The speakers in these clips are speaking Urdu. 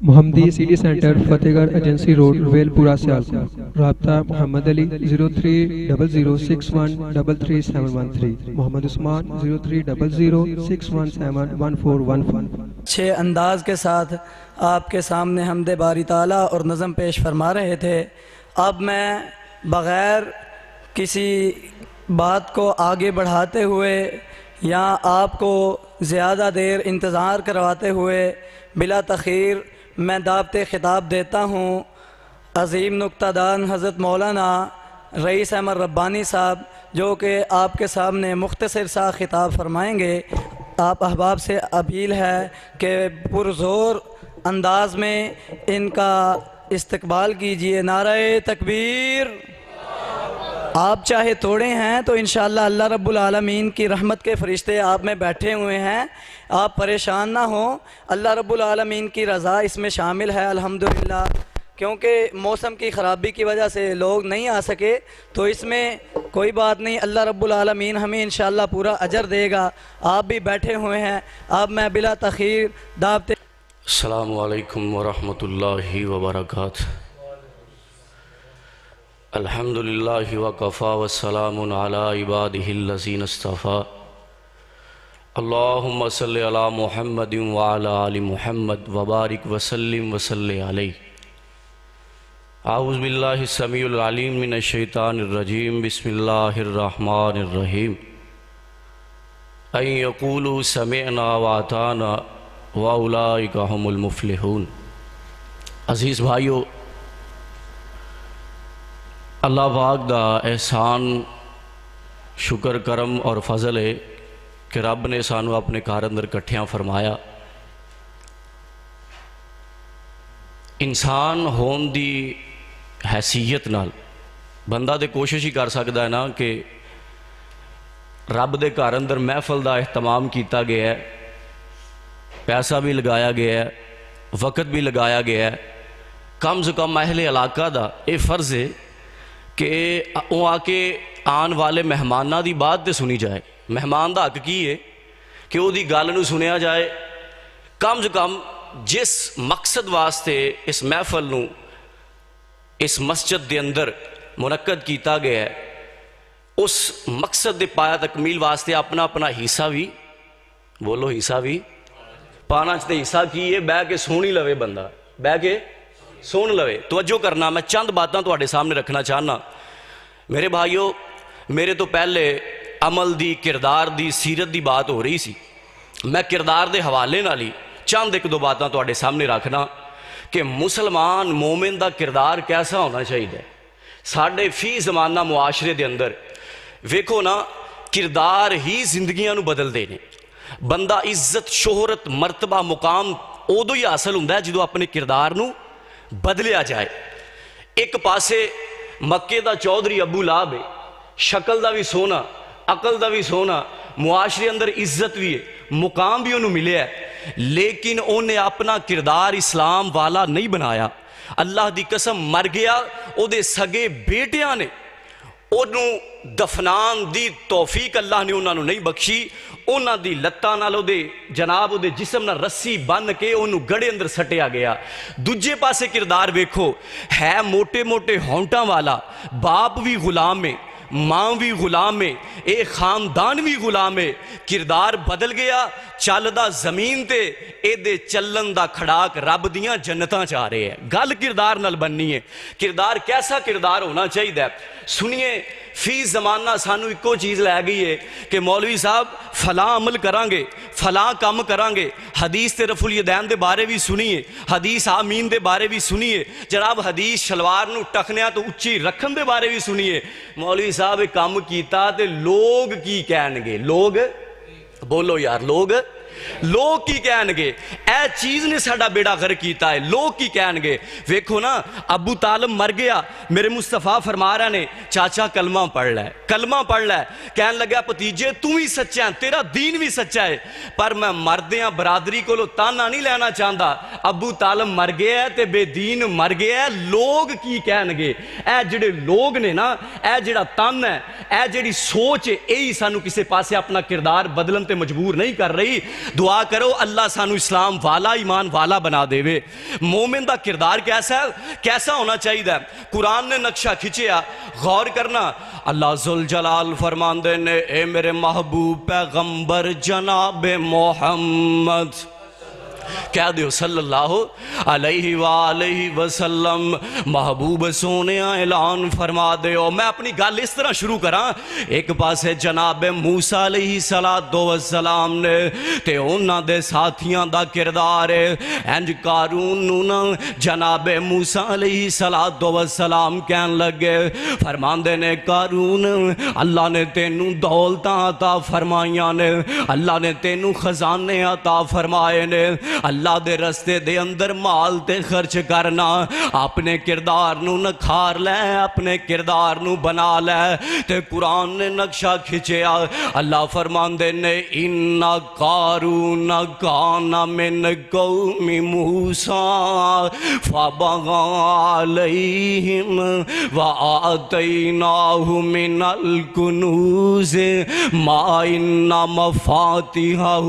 محمدی سٹی سینٹر فتح گڑھ ایجنسی روڈ ویل پورہ سیالکوٹ. رابطہ محمد علی 0300613373 محمد عثمان 030061711415. اچھے انداز کے ساتھ آپ کے سامنے حمد باری تعالیٰ اور نظم پیش فرما رہے تھے. اب میں بغیر کسی بات کو آگے بڑھاتے ہوئے یا آپ کو زیادہ دیر انتظار کرواتے ہوئے بلا تاخیر میں دعوت خطاب دیتا ہوں عظیم نکتہ دان حضرت مولانا رئیس احمد ربانی صاحب، جو کہ آپ کے سامنے مختصر سا خطاب فرمائیں گے. آپ احباب سے اپیل ہے کہ پرزور انداز میں ان کا استقبال کیجئے. نعرہ تکبیر. آپ چاہے توڑے ہیں تو انشاءاللہ اللہ رب العالمین کی رحمت کے فرشتے آپ میں بیٹھے ہوئے ہیں. آپ پریشان نہ ہوں، اللہ رب العالمین کی رضا اس میں شامل ہے الحمدللہ. کیونکہ موسم کی خرابی کی وجہ سے لوگ نہیں آ سکے تو اس میں کوئی بات نہیں، اللہ رب العالمین ہمیں انشاءاللہ پورا اجر دے گا. آپ بھی بیٹھے ہوئے ہیں. اب میں بلا تاخیر دعوت. السلام علیکم ورحمۃ اللہ وبرکاتہ. الحمدللہ وکفا والسلام علی عبادہ الذین اصطفیٰ. اللہم صلی علی محمد وعلی آل محمد وبارک وسلم وصلی علیہ. اعوذ باللہ السمیع العلیم من الشیطان الرجیم. بسم اللہ الرحمن الرحیم. ان یقولوا سمعنا واطعنا واولئک هم المفلحون. عزیز بھائیو، اللہ پاک دا احسان شکر کرم اور فضل ہے کہ رب نے سانو اپنے گھر اندر کٹھیاں فرمایا. انسان ہون دی حیثیت نال بندہ دے کوشش ہی کر سکتا ہے نا کہ رب دے گھر اندر محفل دا اہتمام کیتا گیا ہے، پیسہ بھی لگایا گیا ہے، وقت بھی لگایا گیا ہے. کم سے کم اہل علاقہ دا یہ فرض ہے کہ وہ آ کے آن والے مہمانہ دی بات تے سنی جائے. مہمان دا حق کی ہے کہ وہ دی گل نو سنیا جائے. کم سے کم جس مقصد واسطے اس محفل نو اس مسجد دے اندر منعقد کیتا گیا ہے، اس مقصد دے پایا تکمیل واسطے اپنا اپنا حصہ بھی بولو حصہ بھی پانا چاہتے. حصہ کی ہے بہ کے سونی لوے، بندہ بہ کے سون لوے. توجہ کرنا، میں چند باتاں تواڈے سامنے رکھنا چاہنا. میرے بھائیو، میرے تو پہلے عمل دی، کردار دی، سیرت دی بات ہو رہی سی. میں کردار دے حوالے نال ہی چند ایک دو باتاں تواڈے سامنے رکھنا کہ مسلمان مومن دا کردار کیسا ہونا چاہیے. ساڈے فی زمانہ معاشرے دے اندر ویکھو نا، کردار ہی زندگیاں نو بدل دے نے. بندہ عزت، شہرت، مرتبہ، مقام ادو ہی حاصل ہوندا ہے جدو اپنے کردار نو بدلیا جائے. ایک پاسے مکے دا چودھری ابو لہب ہے، شکل دا بھی سونا، عقل دا بھی سونا، معاشرے اندر عزت بھی ہے، مقام بھی انہوں ملے ہے، لیکن انہیں اپنا کردار اسلام والا نہیں بنایا. اللہ دی قسم مر گیا. او دے سگے بیٹیاں نے انہوں دفنان دی توفیق اللہ نے انہوں نے نہیں بخشی. انہوں دی لتاں نال او دے جناب او دے جسم نال رسی بن کے انہوں گڑے اندر سٹیا گیا. دوجے پاسے کردار ویکھو، ہے موٹے موٹے ہونٹاں والا، باپ بھی غلام ہے، ماں بھی غلام ہے، ایک خاندان بھی غلام ہے. کردار بدل گیا. چلدا زمین تے اے دے چلن دا کھڑاک رب دیاں جنتاں چاہ رہے ہیں. گل کردار نال بننی ہے. کردار کیسا کردار ہونا چاہیے؟ سنیے، فی زمانہ سانو ایکو چیز لے گئی ہے کہ مولوی صاحب فلاں عمل کران گے، فلاں کام کران گے. حدیث تے رفع الیدین دے بارے بھی سنیے، حدیث آمین دے بارے بھی سنیے، جناب حدیث شلوار نو ٹکنیاں تو اچھی رکھن دے بارے بھی سنیے. مولوی صاحب ایک کام کیتا تے لوگ کی کہن گے؟ لوگ بولو یار، لوگ کی کہن گے؟ اے چیز نے ساڈا بیڑا غرق کیتا ہے. لوگ کی کہن گے؟ ویکھو نا، ابو طالب مر گیا، میرے مصطفیٰ فرما رہے نے چاچا کلمہ پڑھ لے، کلمہ پڑھ لے. کہن لگا پتیجے تو ہی سچا ہے، تیرا دین بھی سچا ہے، پر میں مردیاں برادری کو تانا نہیں لینا چاہتا. ابو طالب مر گیا ہے تے بے دین مر گیا ہے. لوگ کی کہن گے؟ اے جڑے لوگ نے نا، اے جڑا تن ہے، اے جڑی سوچ ہے، یہی سانو کسے پاسے اپنا کردار بدلن تے مجبور نہیں کر رہی. دعا کرو اللہ سانو اسلام والا ایمان والا بنا دے وے۔ مومن دا کردار کیسا ہونا چاہیے ہے؟ قرآن نے نقشہ کھچیا، غور کرنا۔ اللہ ذوالجلال فرماندے نے اے میرے محبوب پیغمبر جناب محمد، کہہ دیو صلی اللہ علیہ وآلہ وسلم، محبوب سونے اعلان فرما دیو۔ میں اپنی گل اس طرح شروع کراں، ایک پاسے جناب موسیٰ علیہ السلام نے تے انہاں دے ساتھیاں دا کردار ہے۔ انج قارون نونا جناب موسیٰ علیہ السلام کہن لگے، فرماندے نے قارون اللہ نے تینوں دولتاں عطا فرمائیاں نے، اللہ نے تینوں خزانے عطا فرمائے نے، اللہ دے رستے دے اندر مال تے خرچ کرنا، اپنے کردار نو نکھار لے، اپنے کردار نو بنا لے۔ تے قرآن نے نقشہ کھچیا، اللہ فرماندے نے اِنَّ قَارُونَ كَانَ مِنْ قَوْمِ مُوسَىٰ فَبَغَىٰ عَلَيْهِمْ وَآتَيْنَاهُ مِنَ الْكُنُوزِ مَا إِنَّ مَفَاتِحَهُ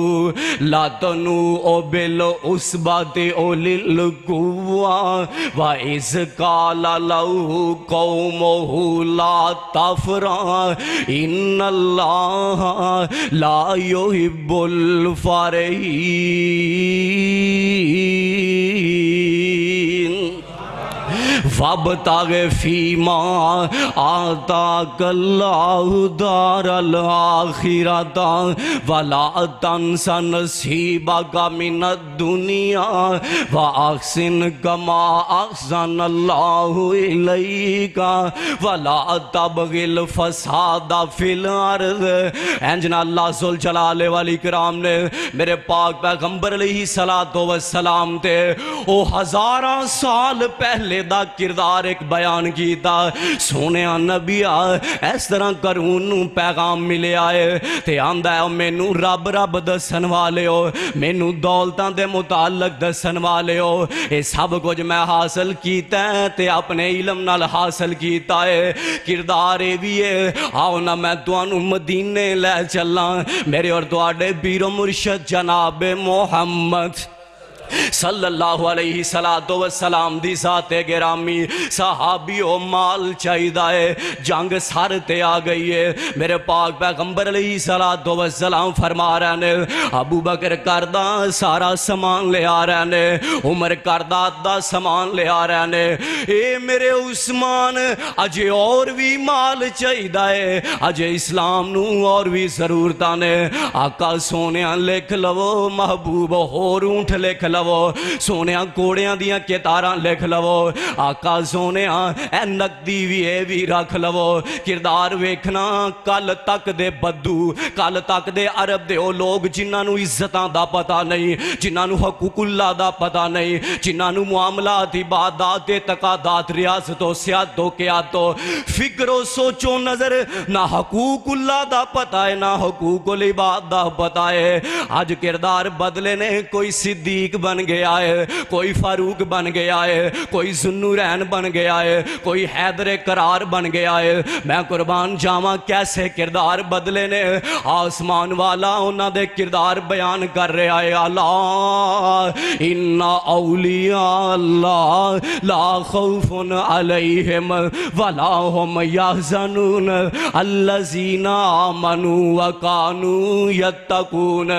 لَتَنُوءُ بِالْعُصْبَةِ أُولِي الْقُوَّةِ وَإِذْ قَالَ لَهُ قَوْمُهُ لَا تَفْرَحْ إِنَّ اللَّهَ لَا يُحِبُّ الْفَرِحِينَ وَابْتَغِ فِيمَا آتَاكَ اللَّهُ دَارَ الْآخِرَةَ وَلَا تَنْسَ نَصِيبَكَ مِنَ الدُّنْيَا وَأَحْسِنْ كَمَا أَحْسَنَ اللَّهُ إِلَيْكَ وَلَا تَبْغِ الْفَسَادَ فِي الْأَرْضِ۔ انجنا اللہ ذوالجلال والاکرام نے میرے پاک پیغمبر علیہ السلام تے او ہزاراں سال پہلے دا کردار ایک بیان کیتا۔ سونے نبی اس طرح قارون پیغام ملے آئے تے آندہ ہے مینو رب رب دسن والے ہو، مینو دولتاں دے متعلق دسن والے ہو، اے سب کچھ میں حاصل کیتا ہے تے اپنے علم نال حاصل کیتا ہے۔ کردار بھی ہے، آؤ نا میں توانو مدینے لے چلا، میرے اور تواڈے پیر و مرشد جناب محمد صلی اللہ علیہ وسلم دی ذات گرامی۔ صحابی و مال چاہیدہ ہے، جنگ سر تے آ گئی ہے، میرے پاک پیغمبر علیہ السلام فرما رہے نے ابو بکر کردہ سارا سامان لے آ رہے نے، عمر کردہ دا سامان لے آ رہے نے، اے میرے عثمان اجے اور بھی مال چاہیدہ ہے، اجے اسلام نو اور بھی ضرورتاں نے۔ آقا سونیاں لکھ لو، محبوب ہور اونٹ لکھ لو، سونیاں کوڑیاں دیاں کتاراں لکھ لو، آقا سونیاں اے نقدی بھی اے بھی رکھ لو۔ کردار ویکھنا کل تک دے بدو، کل تک دے عرب دے او لوگ جنہاں نو عزتاں دا پتہ نہیں، جنہاں نو حقوق اللہ دا پتہ نہیں، جنہاں نو معاملات عبادات تقاضات ریاست و سیادت و قیادت و فکر و سوچ و نظر نہ حقوق اللہ دا پتہ ہے نہ حقوق العباد دا پتہ ہے۔ آج کردار بدلے نے، کوئی صدیق بن گیا ہے، کوئی فاروق بن گیا ہے، کوئی ذوالنورین بن گیا ہے، کوئی حیدر قرار بن گیا ہے۔ میں قربان جاواں کیسے کردار بدلے نے۔ آسمان والا انہاں دے کردار بیان کر رہا ہے، الا ان اولیاء اللہ لا خوف علیہم ولا هم یحزنون الذین آمنوا وکانوا یتقون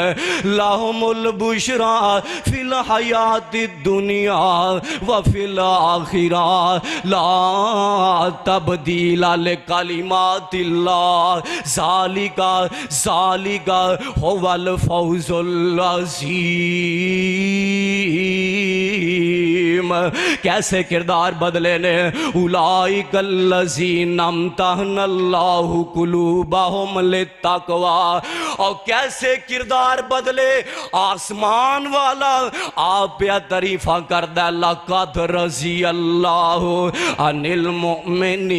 لهم البشری فی الحیات الدنیا وفی الآخرہ لا تبدیل لکلمات اللہ ذالک هو الفوز العظیم۔ کیسے کردار بدلے نے، اولئک الذین امتحن اللہ قلوبہم للتقوی۔ اور کیسے کردار بدلے، آسمان والا آپ پہ تعریفہ کردہ، لقد رضی اللہ عن المؤمنین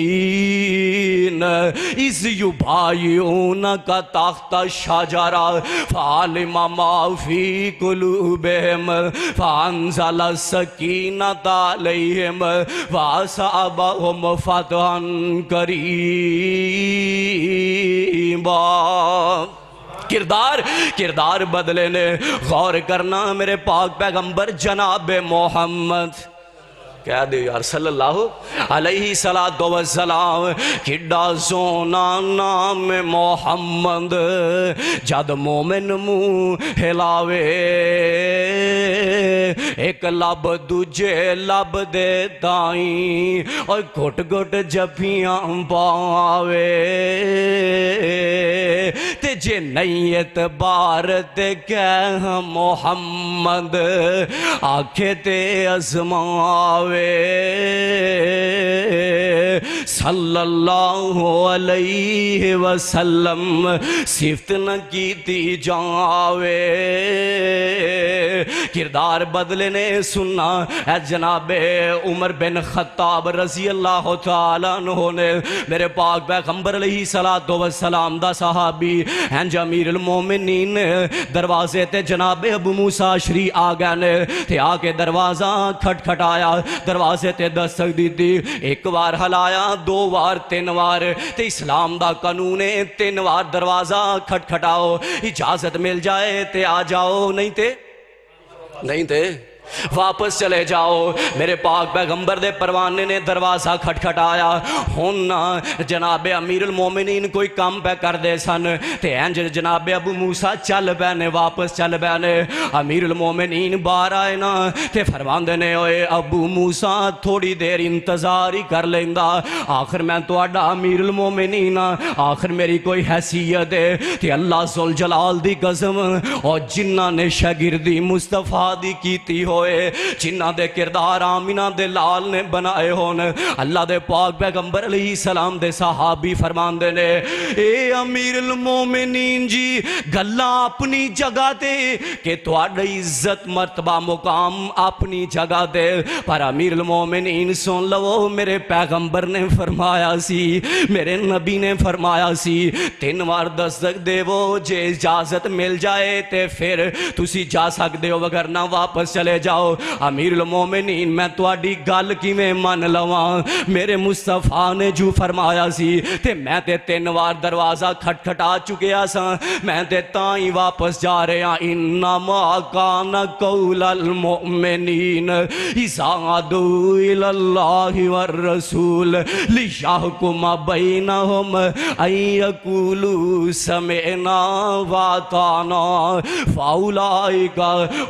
اذ یبایعونک تحت الشجرہ فعلم ما فی قلوبہم فانزل السکینۃ علیہم واصابہم فتحا قریبا۔ کردار بدلے نے. غور کرنا میرے پاک پیغمبر جناب محمد کہہ دے یار صلی اللہ علیہ السلام کڈا سونا نام محمد جد مومن منہ ہلاوے ایک لب دوجے لب دے تائیں اور گھٹ گھٹ جفیاں پاوے تے جے نہیں اعتبار تے کہہ محمد آنکھیں تے ازماوے صلی اللہ علیہ وسلم صفت نہ کیتی جاوے. کردار بدلے نے سننا اے جناب عمر بن خطاب رضی اللہ تعالیٰ عنہ نے میرے پاک پیغمبر علیہ السلام دا صحابی ہنج امیر المومنین دروازے تے جناب ابو موسیٰ شری آگئے نے تے آکے دروازہ کھٹ کھٹایا دروازے تے دستک دیتی ایک وار ہلایا دو وار تین وار تے اسلام دا قانون ہے تین وار دروازہ کھٹ کھٹاؤ اجازت مل جائے تے آ جاؤ نہیں تے واپس چلے جاؤ. میرے پاک پیغمبر دے پروانے نے دروازہ کھٹ کھٹایا ہن جناب امیر المومنین کوئی کام پہ کر دے سن تے انج جناب ابو موسیٰ چل بینے واپس چل بینے. امیر المومنین باہر آئے نا تے فرماندے نے اوئے ابو موسیٰ تھوڑی دیر انتظار ہی کر لیندا آخر میں تواڈا امیر المومنین آخر میری کوئی حیثیت ہے تے اللہ ذوالجلال دی قسم اور جنہ نے شاگردی مصطفیٰ دی کیتی ہوئے جنہ دے کردار آمینہ دے لال نے بنائے ہون اللہ دے پاک پیغمبر علیہ السلام دے صحابی فرمان دے نے اے امیر المومنین جی گلہ اپنی جگہ دے کہ تواڈا عزت مرتبہ مقام اپنی جگہ دے پر امیر المومنین سن لو میرے پیغمبر نے فرمایا سی میرے نبی نے فرمایا سی 3 وار دستک دے وہ جے اجازت مل جائے تے پھر تسی جا سکتے ہو وگرنہ واپس چلے جاؤ. امیر المومنین میں تواڈی گل کیویں من لواں میرے مصطفیٰ نے جو فرمایا سی تے میں تے 3 وار دروازہ کھٹ کھٹا چکیا سا میں تے تائیں واپس جا رہے ہیں. انما کان قول المؤمنین اذا دعوا الی اللہ والرسول لیحکم بینہم ان یقولوا سمعنا واطعنا فاولئک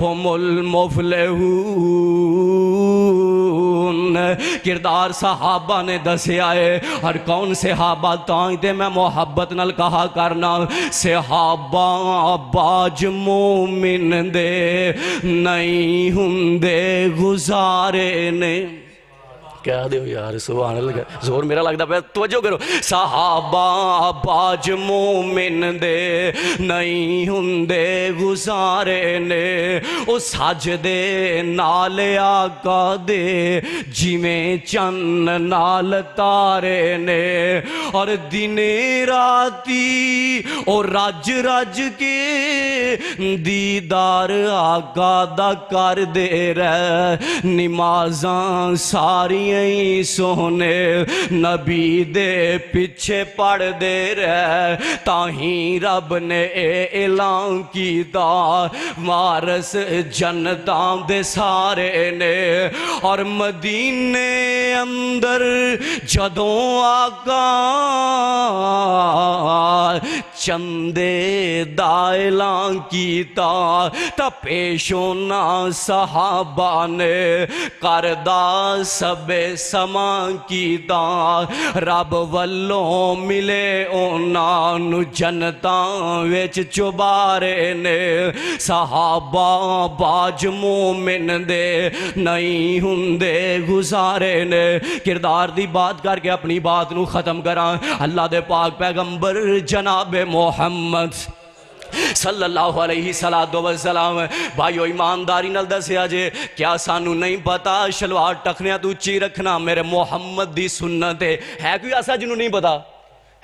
هم المفلحون. کردار صحابہ نے دسے آئے اور کون صحابہ تائیں دے میں محبت نل کہا کرنا صحابہ باج مومن دے نہیں ہندے گزارے نے. کہہ دیو یار سبحان اللہ زور میرا لگتا پہ توجہ کرو. صحابہ باج مومن دے نہیں ہندے گزارے نے او سجدے نال آقا دے جویں چن نال تارے نے اور دن راتی او رج رج کے دیدار آقا دا کر دے رہ نمازاں ساری سونے نبی دے پیچھے پڑ دے رہ تاہیں رب نے اعلان کیتا وارث جنتاں دے سارے نے. اور مدینے اندر جدوں آقا چندے دا اعلان کیتا تا پیشونا صحابہ نے کردہ سب سما کیتا رب والوں ملے اونانو جنتاں ویچ چبارے نے. صحابہ باج مومن دے نہیں ہندے گزارے نے. کردار دی بات کر کے اپنی بات نو ختم کران. اللہ دے پاک پیغمبر جناب محمد صلی اللہ علیہ السلام بھائیو ایمانداری نال دسیا جے کیا سانو نہیں پتا شلوار ٹکھنیاں تو اچھی رکھنا میرے محمد دی سنت ہے کوئی ایسا جنہوں نہیں پتا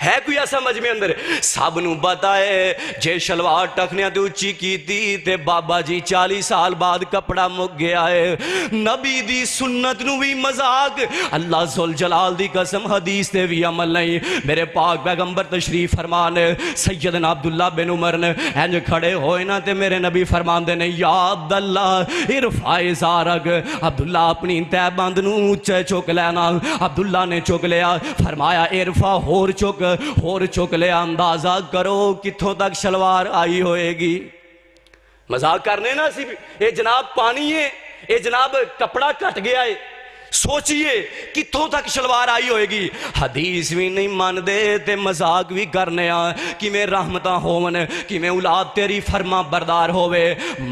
ہے کوئی ایسا مجمع اندر؟ سب نو پتا ہے جے شلوار ٹکھنیاں تے اچھی کیتی تے بابا جی 40 سال بعد کپڑا مک گیا ہے۔ نبی دی سنت نو بھی مذاق، اللہ ذوالجلال دی قسم حدیث تے بھی عمل نہیں۔ میرے پاک پیغمبر تشریف فرمان سیدنا عبداللہ بن عمر نے انج کھڑے ہوئے نا تے میرے نبی فرمان دے نے یا عبداللہ ارفع ازارک، عبداللہ اپنی تہ بند نو اونچے چک لینا۔ عبداللہ نے چک لیا، فرمایا ارفع اور چک لیا، اندازہ کرو کتھوں تک شلوار آئی ہوئے گی۔ مذاق کرنے نا سی اے جناب پانی ہے، اے جناب کپڑا کٹ گیا ہے، سوچئے کتھوں تک شلوار آئی ہوئے گی۔ حدیث بھی نہیں مان دے تے مذاق بھی کرنے کہ میں رحمتاں ہون، کہ میں اولاد تیری فرما بردار ہوئے،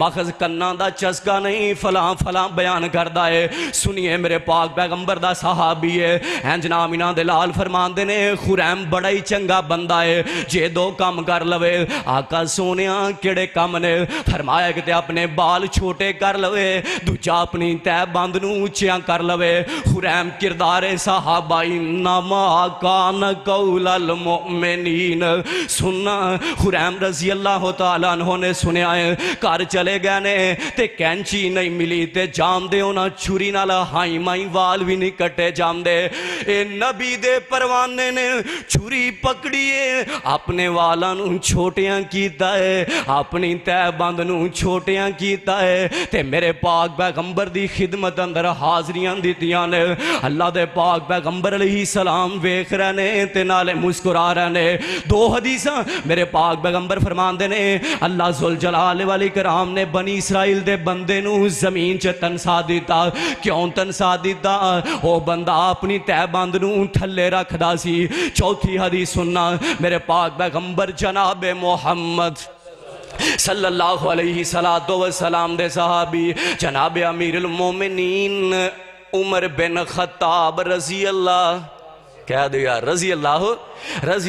مخز کناں دا چسکا نہیں فلاں فلاں بیان کردہ ہے۔ سنیے میرے پاک پیغمبر دا صحابی ہے، جناب انہاں دے لال فرمان دے نے خریم بڑا ہی چنگا بندہ ہے، جے دو کام کر لوے۔ آقا سونیاں کیڑے کام نے؟ فرمایا کہ تے اپنے بال چھوٹے کر لوے، دوجا اپنی تہ بند نو اونچیاں کر لوے۔ خریم کردار صحابہ انما کان قول المؤمنین۔ سننا خریم رضی اللہ تعالیٰ عنہ نے سنیا ہے، کار چلے گئے نے تے کینچی نہیں ملی تے جام دے ہونا چھری نالا ہائی مائی وال بھی نہیں کٹے جام دے۔ اے نبی دے پروانے نے چھری پکڑیے اپنے والانوں چھوٹیاں کیتا ہے، اپنی تہ بندنوں چھوٹیاں کیتا ہے تے میرے پاک پیغمبر دی خدمت اندر حاضریاں دی نے۔ اللہ دے پاک پیغمبر علیہ السلام ویکھ رہنے تے نالے مسکرا رہنے۔ دو حدیثاں میرے پاک پیغمبر فرمان دے نے اللہ ذوالجلال والاکرام نے بنی اسرائیل دے بندے نو زمین چ تنسا دیتا۔ کیوں تنسا دیتا؟ او بندہ اپنی تہ بند نو تھلے رکھ دا سی۔ چوتھی حدیث سننا میرے پاک پیغمبر جناب محمد صلی اللہ علیہ وسلم دے صحابی جناب امیر المومنین عمر بن خطاب رضی اللہ کہہ دیا رضی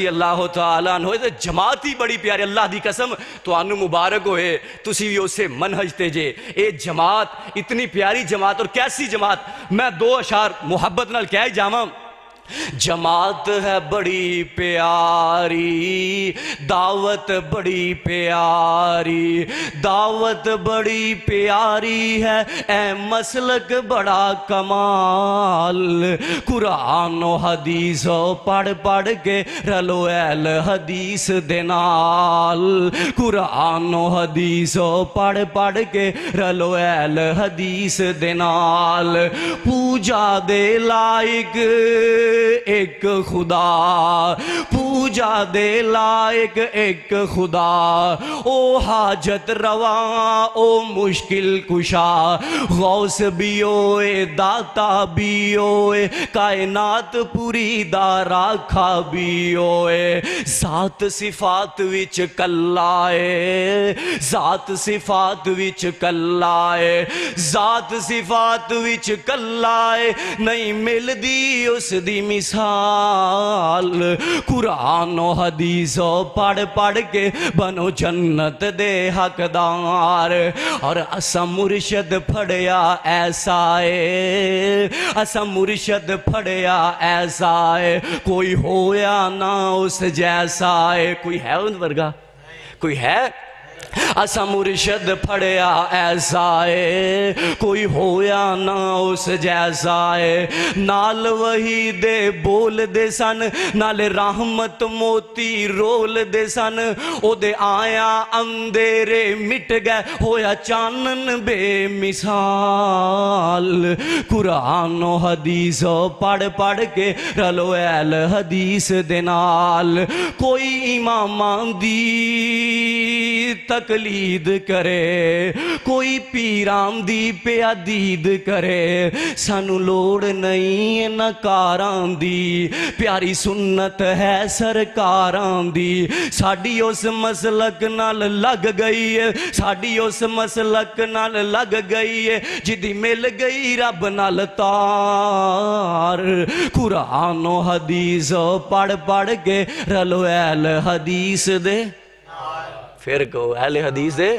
اللہ تعالیٰ عنہ۔ جماعت ہی بڑی پیاری، اللہ دی قسم تو آنو مبارک ہوئے تسی بھی اسے منہج تے جے۔ اے جماعت اتنی پیاری جماعت، اور کیسی جماعت، میں دو اشعار محبت نال کہہ جاواں۔ جماعت ہے بڑی پیاری، دعوت بڑی پیاری، دعوت بڑی پیاری ہے، اے مسلک بڑا کمال۔ قرآن و حدیث پڑھ پڑھ کے رلو اہل حدیث دے نال، قرآن و حدیث پڑھ پڑھ کے رلو اہل حدیث دے نال۔ پوجا دے لائق ایک خدا، پوجا دے لائق ایک خدا، او حاجت رواں او مشکل کشا، غوث بھی ہوئے داتا بھی ہوئے، کائنات پوری دا راکھا بھی ہوئے۔ ذات صفات وچ کلائے، ذات صفات وچ کلائے، ذات صفات وچ کلائے، نہیں مل دی اس دی مثال۔ قرآن و حدیث پڑھ پڑھ کے بنو جنت دے حقدار۔ اور اسا مرشد پھڑیا ایسا ہے، اسا مرشد پھڑیا ایسا ہے، کوئی ہویا نہ اس جیسا ہے۔ کوئی ہے ان ورگا؟ کوئی ہے؟ اسا مرشد پھڑیا ایسا ہے، کوئی ہویا نہ اس جیسا ہے۔ نال وہی دے بول دے سن، نال رحمت موتی رول دے سن، او دے آیا اندھیرے مٹ گئے، ہویا چانن بے مثال۔ قرآن و حدیث پڑھ پڑھ کے رلو اہل حدیث دے نال۔ کوئی امامان دی تقلید کرے، کوئی پیرام دی پیادید کرے، سانو لوڑ نہیں نکاران دی، پیاری سنت ہے سرکاران دی۔ ساڑی اس مسلک نال لگ گئی ہے، ساڑی اس مسلک نال لگ گئی ہے، جدی مل گئی رب نال تار۔ قرآن و حدیث پڑھ پڑھ کے رلو اہل حدیث دے، پھر کو اہل حدیث دے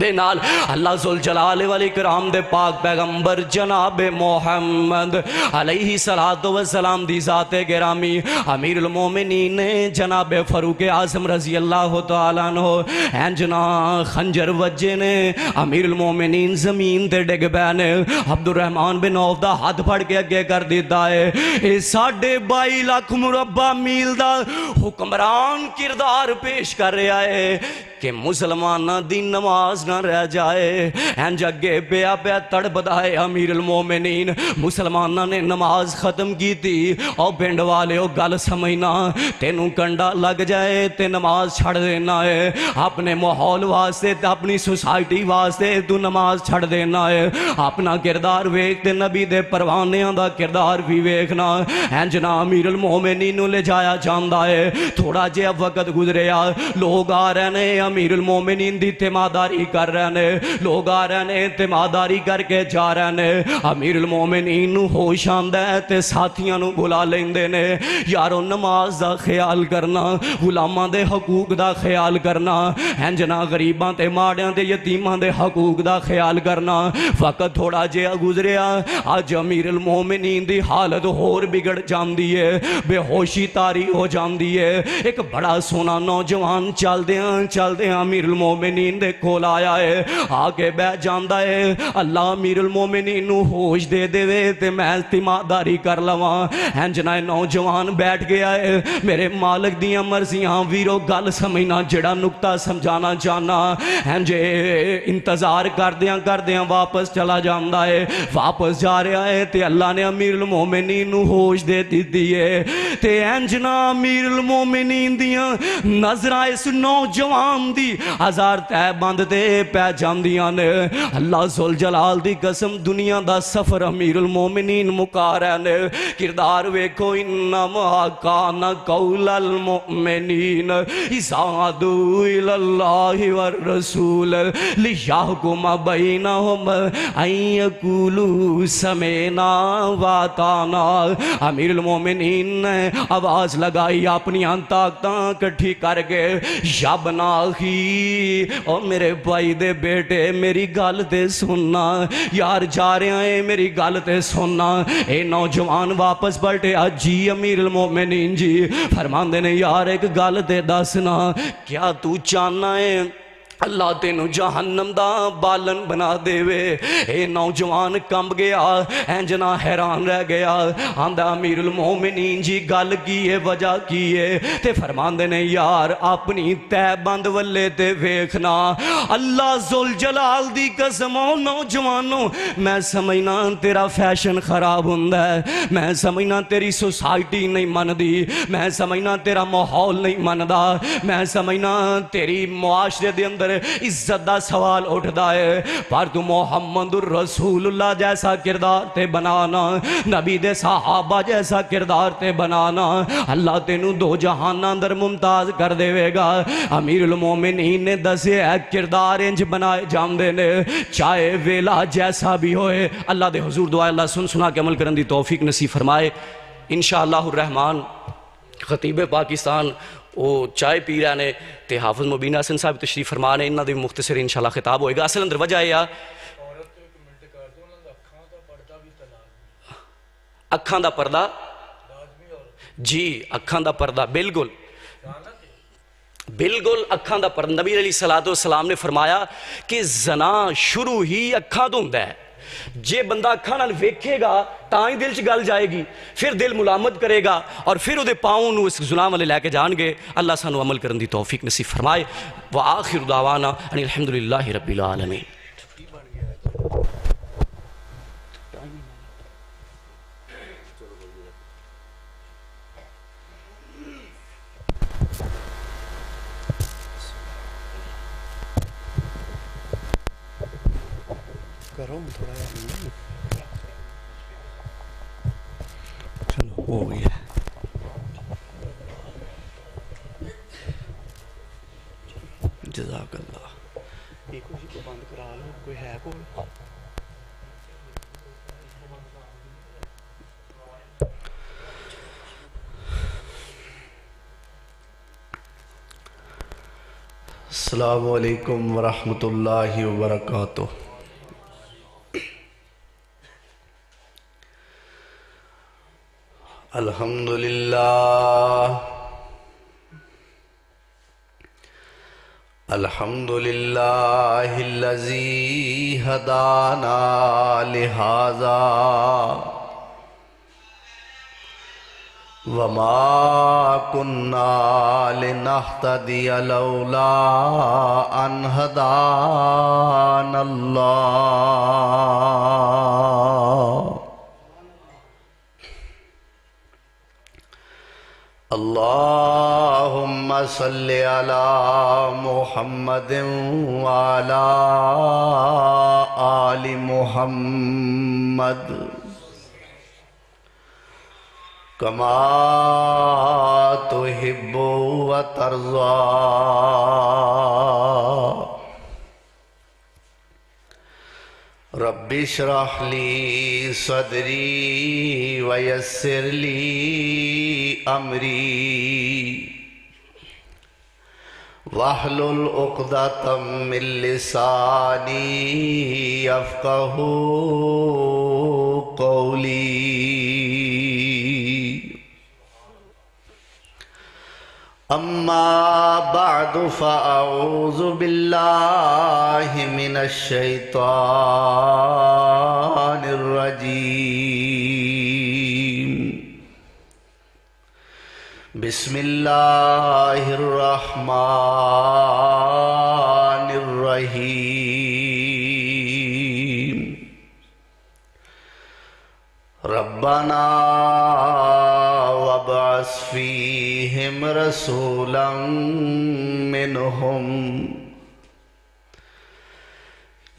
دے نال اللہ ذوالجلال والاکرام دے پاک پیغمبر جناب محمد علیہ السلام دی ذات گرامی امیر المومنین جناب فاروق اعظم رضی اللہ تعالیٰ عنہ اینجنا خنجر وجے نے امیر المومنین زمین تے ڈگ بینے عبد الرحمن بن عوف دا ہاتھ پھڑ کے اگے کر دیتا ہے اے 22.5 لاکھ مربع میل دا حکمران کردار پیش کر رہا ہے کہ مسلمانہ دی نماز نہ رہ جائے اینج اگے پیا پیا تڑپدا ہے امیر المومنین مسلمانہ نے نماز ختم کی تھی اور پنڈ والے او گل سمجھنا تینوں کنڈا لگ جائے تے نماز چھڑ دینا ہے اپنے ماحول واسطے تے اپنی سوسائٹی واسطے تو نماز چھڑ دینا ہے اپنا کردار ویکھ تے نبی دے پروانیاں دا کردار بھی ویکھنا اینج نہ امیر المومنین نو لے جایا جاندا ہے تھوڑا جہا وقت گزریا لوگ آ رہے نے امیر المومنین دی تیماداری کر رہے ہیں لوگ آ رہے ہیں تیماداری کر کے جا رہے ہیں امیر المومنین نو ہوش آندا ہے تے ساتھیاں نو بلا لیندے نے یارو نماز دا خیال کرنا غلاماں دے حقوق دا خیال کرنا ہنجنا غریباں تے ماڑیاں تے یتیماں دے حقوق دا خیال کرنا وقت تھوڑا جہا گزریا اج امیر المومنین دی حالت ہور بگڑ جاندی ہے بے ہوشی طاری ہو جاندی ہے ایک بڑا سونا نوجوان چل دیاں امیر المومنین دے کھول آیا ہے آگے بے جاندہ ہے اللہ امیر المومنین نو ہوش دے دے وے تے میں تیماداری کر لواں ہنجنا نوجوان بیٹھ گیا ہے میرے مالک دیاں مرضیاں ویرو گل سمجھنا جڑا نکتہ سمجھانا چاہنا ہنجے انتظار کر دیاں واپس چلا جاندہ ہے واپس جا رہا ہے تے اللہ نے امیر المومنین نو ہوش دے دیئے تے ہنجنا امیر المومنین دیاں نظرہ اس نوجوان دی ہزار تہ بند تے پہ جاندیاں نے اللہ ذوالجلال دی قسم دنیا دا سفر امیر المومنین مکارے نے کردار ویکھو انما کان قول المؤمنین اذا دعوا الی اللہ والرسول لیحکم بینہم ان یقولوا سمعنا واطعنا امیر المومنین نے آواز لگائی اپنی طاقتاں کٹھی کر کے یا بناہی او میرے بھائی دے بیٹے میری گل تے سننا یار جا رہے ہیں میری گل تے سننا اے نوجوان واپس پلٹے جی امیر المومنین جی فرماندے نے یار ایک گل تے دسنا کیا تو چاہنا ہے اللہ تینو جہنم دا بالن بنا دے وے اے نوجوان کمب گیا اینجنا حیران رہ گیا آندہ امیر المومنین جی گل کیے وجہ کیے تے فرماندے نے یار اپنی تے بند والے تے ویکھنا اللہ ذوالجلال دی قسموں نوجوانوں میں سمجھنا تیرا فیشن خراب ہوندہ ہے میں سمجھنا تیری سوسائٹی نہیں من دی میں سمجھنا تیرا ماحول نہیں مندہ میں سمجھنا تیری معاشرے دے اندر عزت دا سوال اٹھدا ہے پر تو محمد الرسول اللہ جیسا کردار تے بنانا نبی دے صحابہ جیسا کردار تے بنانا اللہ تینو دو جہان اندر ممتاز کر دے گا امیر المومنین نے دسے ایک کردار انج بنائے جاندے نے چاہے ویلا جیسا بھی ہوئے اللہ دے حضور دعائے اللہ سن سنا کے عمل کرن دی توفیق نصیب فرمائے انشاءاللہ الرحمن خطیب پاکستان وہ چائے پی رہے نے تے حافظ مبین حسن صاحب تشریف فرما نے انہاں دے مختصر انشاءاللہ خطاب ہوئے گا اصل اندر وجہ ہے یا اکھاں دا پردہ جی اکھاں دا پردہ بالکل اکھاں دا پردہ نبی علیہ السلام نے فرمایا کہ زنا شروع ہی اکھاں تو ہوندہ ہے جے بندہ اکھاں نال ویکھے گا تائیں دل چ گل جائے گی پھر دل ملامت کرے گا اور پھر دے پاؤں نو اس ظلام والے لے کے جان گے اللہ سانو عمل کرن دی توفیق نصیب فرمائے وآخر دعوانا ان الحمدللہ رب العالمین چلو ہو گیا جزاک اللہ ایک اسی کو بند کرا لو کوئی ہے کوئی السلام علیکم ورحمۃ اللہ وبرکاتہ۔ الحمد للہ الذی ہدانا لہذا وما كنا لنهتدي لولا أن هدانا الله اللهم صل على محمد وعلى آل محمد كما تحب وترضى رب اشرح لي صدري ويسر لي أمري واحلل عقدة من لساني يفقهوا قولي أما بعد فأعوذ بالله من الشيطان الرجيم بسم الله الرحمن الرحيم ربنا وابعث فيهم رسولا منهم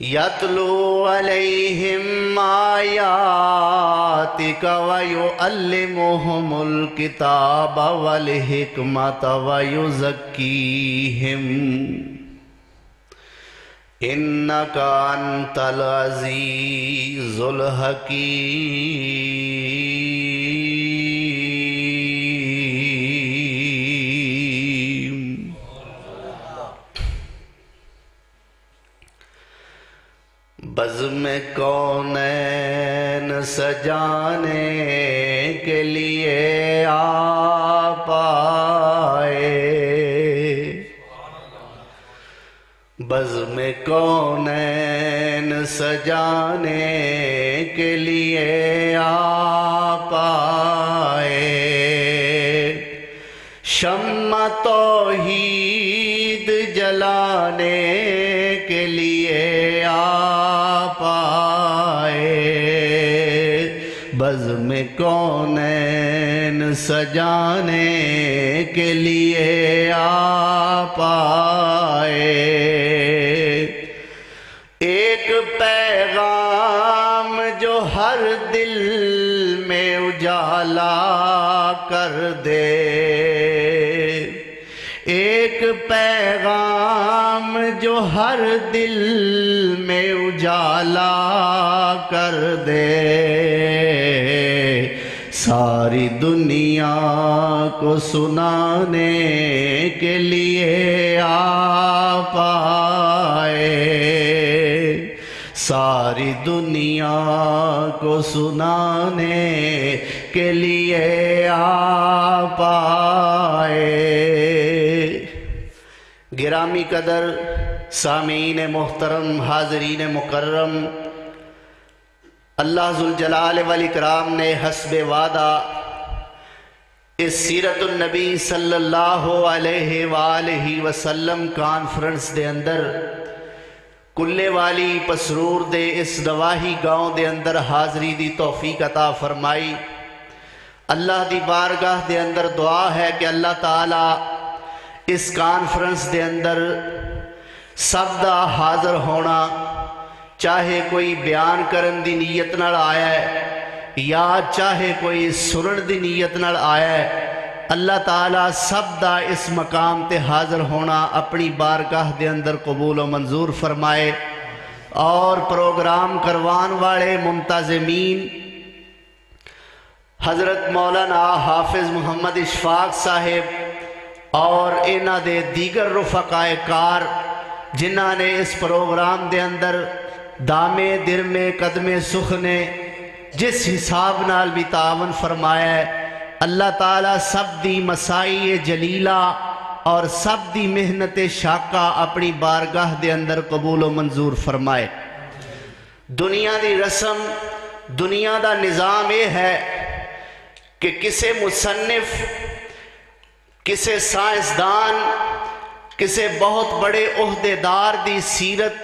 يتلو عليهم آياتك ويعلمهم الكتاب والحكمة ويزكيهم إنك أنت العزيز الحكيم۔ بزم کونین سجانے کے لیے آپ آئے، بزم کونین سجانے کے لیے آپ آئے، شمع توحید جلانے کے لیے آپ آئے، بزم کونین سجانے کے لیے آپ آئے، ایک پیغام جو ہر دل میں اجالا کر دے، ایک پیغام جو ہر دل میں اجالا کر دے، ساری دنیا کو سنانے کے لیے آپ آئے، ساری دنیا کو سنانے کے لیے آپ آئے۔ گرامی قدر سامعین محترم، حاضرین مکرم، اللہ ذوالجلال والاکرام نے حسب وعدہ اس سیرت النبی صلی اللہ علیہ وآلہ وسلم کانفرنس دے اندر کلے والی پسرور دے اس نواحی گاؤں دے اندر حاضری دی توفیق عطا فرمائی۔ اللہ دی بارگاہ دے اندر دعا ہے کہ اللہ تعالیٰ اس کانفرنس دے اندر سب دا حاضر ہونا، چاہے کوئی بیان کرن دی نیت نال آیا ہے یا چاہے کوئی سنن دی نیت نال آیا ہے، اللہ تعالیٰ سب دا اس مقام تے حاضر ہونا اپنی بارگاہ دے اندر قبول و منظور فرمائے، اور پروگرام کروان والے منتظمین حضرت مولانا حافظ محمد اشفاق صاحب اور انہاں دے دیگر رفقائے کار جنہاں نے اس پروگرام دے اندر دامے درمے قدمے سخنے جس حساب نال بھی تعاون فرمایا ہے، اللہ تعالیٰ سب دی مسائی جلیلہ اور سب دی محنت شاقہ اپنی بارگاہ دے اندر قبول و منظور فرمائے۔ دنیا دی رسم، دنیا دا نظام یہ ہے کہ کسے مصنف، کسے سائنسدان، کسے بہت بڑے عہدیدار دی سیرت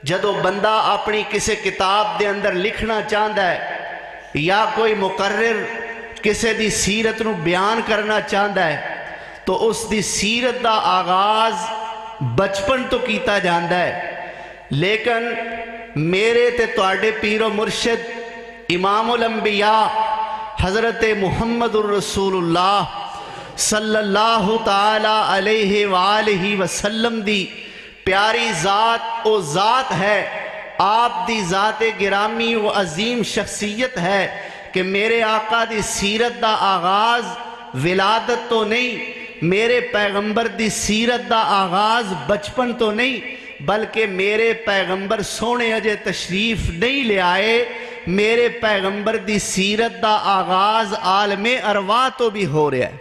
جدو بندہ اپنی کسے کتاب دے اندر لکھنا چاہتا ہے یا کوئی مقرر کسے دی سیرت نو بیان کرنا چاہتا ہے تو اس دی سیرت دا آغاز بچپن تو کیتا جاندا ہے، لیکن میرے تے تواڈے پیر و مرشد امام الانبیاء حضرت محمد الرسول اللہ صلی اللہ تعالی علیہ وآلہ وسلم دی پیاری ذات او ذات ہے، آپ دی ذات گرامی و عظیم شخصیت ہے کہ میرے آقا دی سیرت دا آغاز ولادت تو نہیں، میرے پیغمبر دی سیرت دا آغاز بچپن تو نہیں، بلکہ میرے پیغمبر سونے اجے تشریف نہیں لے آئے، میرے پیغمبر دی سیرت دا آغاز عالم ارواح تو بھی ہو رہا ہے۔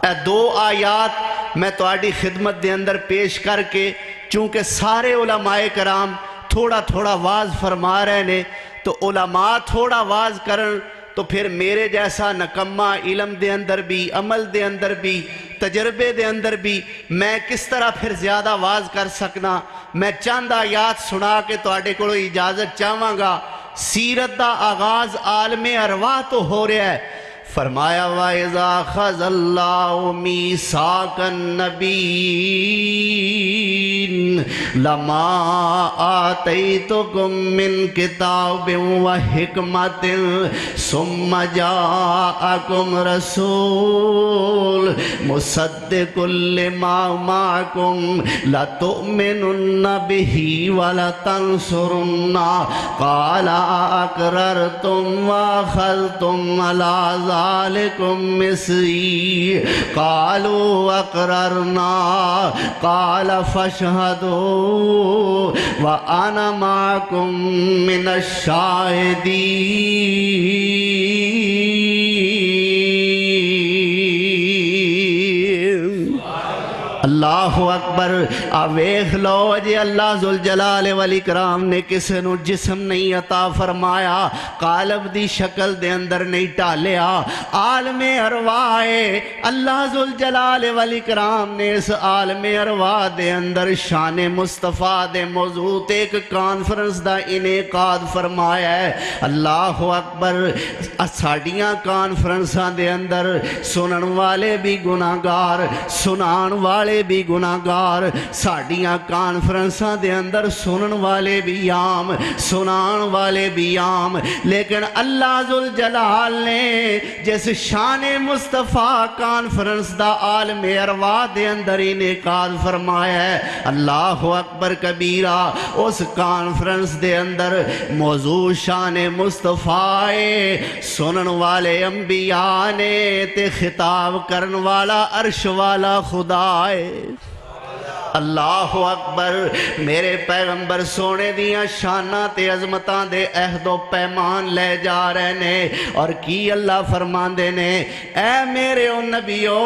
اے دو آیات میں تواڈی خدمت دے اندر پیش کر کے، چونکہ سارے علماء کرام تھوڑا تھوڑا واز فرما رہے نے تو علماء تھوڑا واز کرن تو پھر میرے جیسا نکمہ علم دے اندر بھی، عمل دے اندر بھی، تجربے دے اندر بھی میں کس طرح پھر زیادہ واز کر سکنا۔ میں چند آیات سنا کے تواڈے کو اجازت چاہواں گا۔ سیرت دا آغاز عالم ارواح تو ہو رہا ہے۔ فرمایا وَإِذَا خَذَ اللَّهُ مِيثَاقَ النَّبِيِّينَ لَمَا آتَيْتُكُم مِّن كِتَابٍ وَحِكْمَةٍ ثُمَّ جَاءَكُمْ رَسُولٌ مُصَدِّقٌ لِّمَا مَعَكُمْ لَتُؤْمِنُنَّ بِهِ وَلَتَنصُرُنَّهُ قَالَ أَقْرَرْتُمْ وَأَخَذْتُمْ عَلَىٰ ذَلِكُمْ مِصْرِي قَالُوا أَقْرَرْنَا قَالَ فَاشْهَدُوا وَأَنَا مَعَكُمْ مِنَ الشَّاهِدِينَ۔ اللہ اکبر۔ آویخ لو جی اللہ ذوالجلال والاکرام نے کسے نو جسم نہیں عطا فرمایا، قالب دی شکل دے اندر نہیں ٹالیا، عالم ارواح اللہ ذوالجلال والاکرام نے اس عالم ارواح دے اندر شان مصطفیٰ دے موضوع ایک کانفرنس دا انعقاد فرمایا ہے۔ اللہ اکبر۔ ساڑیاں کانفرنساں دے اندر سنن والے بھی گناہگار، سنان والے بھی گناہگار، ساڑیاں کانفرنساں دے اندر سنن والے بھی عام، سنان والے بھی عام، لیکن اللہ ذوالجلال نے جس شان مصطفیٰ کانفرنس دا عالم ارواح دے اندر انعقاد فرمایا ہے، اللہ اکبر کبیرہ۔ اس کانفرنس دے اندر موضوع شان مصطفیٰ سنن والے انبیاء نے تے خطاب کرن والا عرش والا خدا ہے۔ اللہ اکبر۔ میرے پیغمبر سونے دیاں شانہ تے عظمتاں دے عہد و پیمان لے جا رہے نے، اور کی اللہ فرمان دے نے، اے میرے او نبیو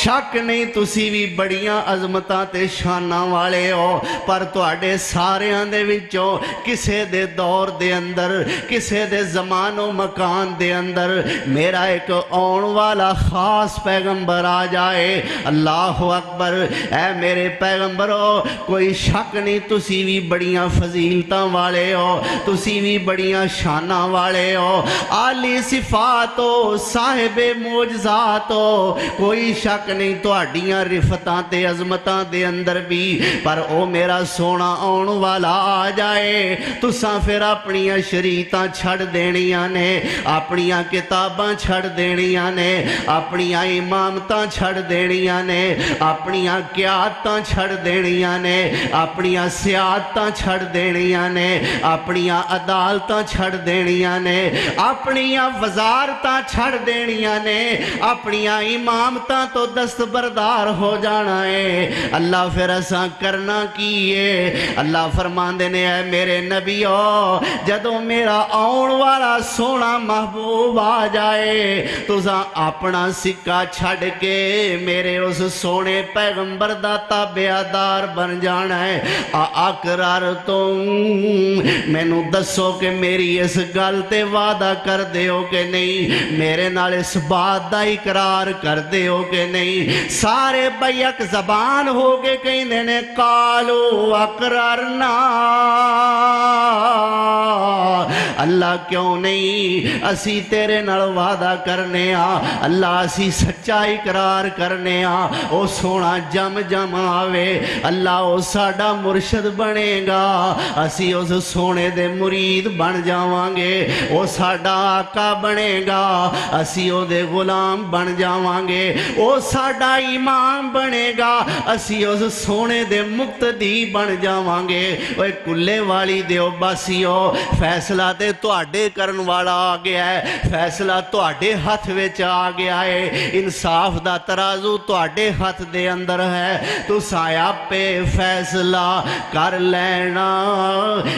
شک نہیں تسی بھی بڑیاں عظمتاں تے شانہ والے ہو، پر تواڈے ساریاں دے وچوں کسے دے دور دے اندر، کسے دے زمان و مکان دے اندر میرا ایک آن والا خاص پیغمبر آ جائے۔ اللہ اکبر۔ اے میرے پیغمبرو کوئی شک نہیں تسی بھی بڑیاں فضیلتاں والے ہو، تسی بھی بڑیاں شاناں والے ہو، عالی صفات ہو، صاحب معجزات ہو، کوئی شک نہیں تواڈیاں رفتاں تے عظمتاں دے اندر بھی، پر او میرا سونا آن والا آ جائے تساں پھر اپنیاں شریعتاں چھڑ دینیاں نے، اپنیاں کتاباں چھڑ دینیاں نے، اپنیاں امامتاں چھڑ دینیاں نے، اپنیاں قیادتاں چھڑ چھڑ دینیاں نے، اپنیاں سیادتاں چھڑ دینیاں نے، اپنیاں عدالتاں چھڑ دینیاں نے، اپنیاں وزارتاں چھڑ دینیاں نے، اپنیاں امامتاں تو دستبردار ہو جانا ہے۔ اللہ پھر اساں کرنا کیے؟ اللہ فرماندے نے اے میرے نبیو جدوں میرا آن والا سونا محبوب آ جائے تساں اپنا سکہ چھڑ کے میرے اس سونے پیغمبر دا تابعدار بن جانا ہے۔ اقرار تم مینوں دسو کہ میری اس گل تے وعدہ کر دیو کہ نہیں، میرے نال اس بات دا اقرار کر دیو کہ نہیں؟ سارے بیک زبان ہو کے کہندے نے قالو اقررنا۔ اللہ کیوں نہیں؟ اسی تیرے نال وعدہ کرنے اللہ اسی سچا اقرار کرنے او سونا جم جم آوے، اللہ او ساڈا مرشد بنے گا، اسی اس سونے دے مرید بن جاواں گے، او ساڈا آقا بنے گا، اسی او دے غلام بن جاواں گے، او ساڈا امام بنے گا، اسی اس سونے دے مقتدی بن جاواں گے۔ اوے کلے والی دیو باسیو فیصلہ تے تواڈے کرن والا آ گیا ہے، فیصلہ تواڈے ہاتھ وچ آ گیا ہے، انصاف دا ترازو تواڈے ہاتھ دے اندر ہے، تساں آپے فیصلہ کر لینا۔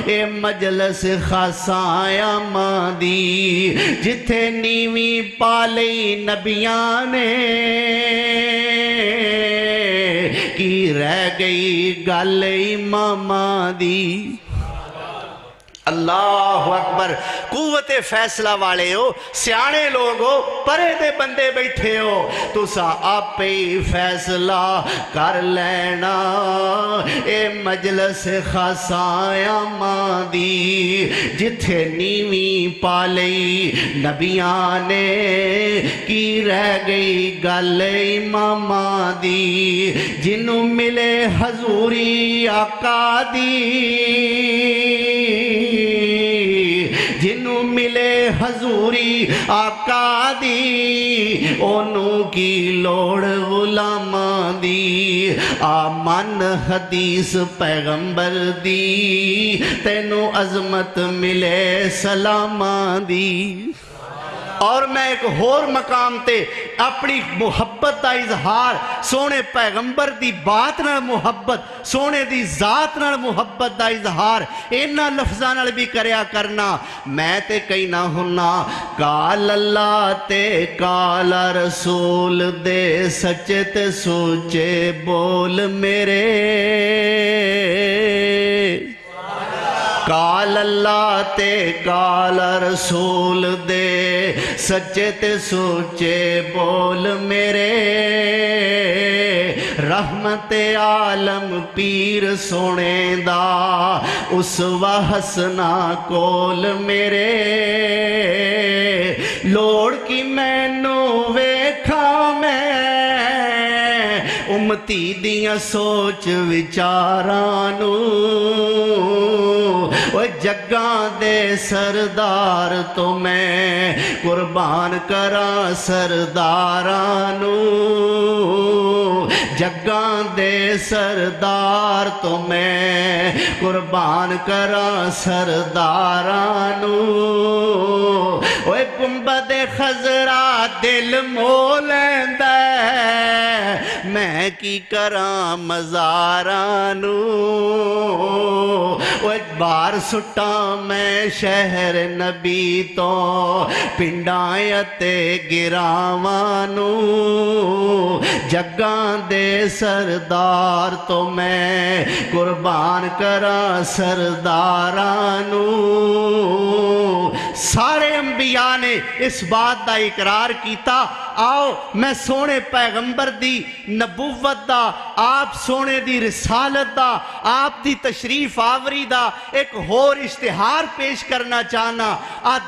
اے مجلس خاصاں ماندی جتھے نیویں پالی نبیاں نے کی رہ گئی گل اماماں دی۔ اللہ اکبر، قوت فیصلہ والے ہو، سیانے لوگ ہو، پرے دے بندے بیٹھے ہو، تسا آپ ہی فیصلہ کر لینا۔ اے مجلس خاصاں ماندی جتھے نیویں پالی نبیاں نے کی رہ گئی گل اماماں دی، جنوں ملے حضوری آقا دی، جنوں ملے حضوری آقا دی، اونوں کی لوڑ غلاماں دی، آمن حدیث پیغمبر دی، تینوں عظمت ملے سلاماں دی۔ اور میں ایک ہور مقام تے اپنی محبت دا اظہار سونے پیغمبر دی بات نال محبت، سونے دی ذات نال محبت دا اظہار اینا لفظاں نال بھی کریا کرنا۔ میں تے کہنا ہونا قال اللہ تے قال رسول دے سچے تے سوچے بول میرے، قال اللہ تے قال رسول دے سچے تے سوچے بول میرے، رحمت عالم پیر سونے دا اسوہ حسنہ کول میرے، لوڑ کی مینوں ویکھاں میں امتی دیاں سوچ وچارانو، وہ جگاں دے سردار تو میں قربان کراں سردارانو، جگاں دے سردار تو میں قربان کراں سردارانو، وہ گنبد خضرا دل مولیندہ میں کی کراں مزارانو، وہ بار سٹاں میں شہر نبی تو پنڈائیت گراوانو، جگاں دے سردار تو میں قربان کراں سردارانو۔ سارے انبیاء نے اس بات دا اقرار کیتا، آؤ میں سونے پیغمبر دی نبوت دا، آپ سونے دی رسالت دا، آپ دی تشریف آوری دا ایک ہور اشتہار پیش کرنا چاہنا۔